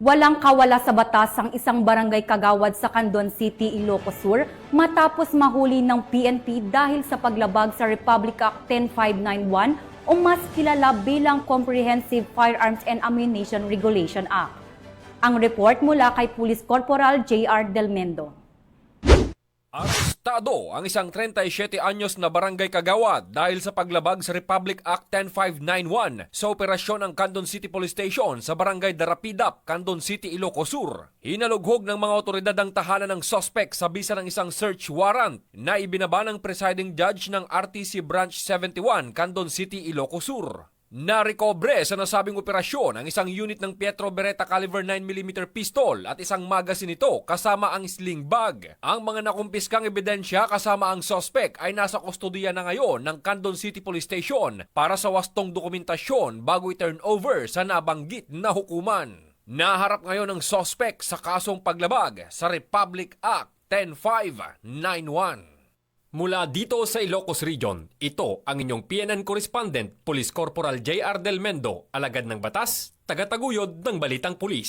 Walang kawala sa batas ang isang barangay kagawad sa Candon City, Ilocos Sur matapos mahuli ng PNP dahil sa paglabag sa Republic Act 10591 o mas kilala bilang Comprehensive Firearms and Ammunition Regulation Act. Ang report mula kay Police Corporal J.R. Del Mendo. Arestado ang isang 37 anyos na barangay kagawad dahil sa paglabag sa Republic Act 10591 sa operasyon ng Candon City Police Station sa barangay Darapidap, Candon City, Ilocos Sur. Hinalughog ng mga otoridad ang tahanan ng suspect sa bisa ng isang search warrant na ibinaba ng presiding judge ng RTC Branch 71, Candon City, Ilocos Sur. Narekobre sa nasabing operasyon ang isang unit ng Pietro Beretta caliber 9mm pistol at isang magasin nito kasama ang sling bag. Ang mga nakumpiskang ebidensya kasama ang suspect ay nasa kustodiya na ngayon ng Candon City Police Station para sa wastong dokumentasyon bago i-turn over sa nabanggit na hukuman. Naharap ngayon ang suspect sa kasong paglabag sa Republic Act 10591. Mula dito sa Ilocos Region, ito ang inyong PNN Correspondent, Police Corporal J.R. Del Mendo, alagad ng batas, tagataguyod ng Balitang Pulis.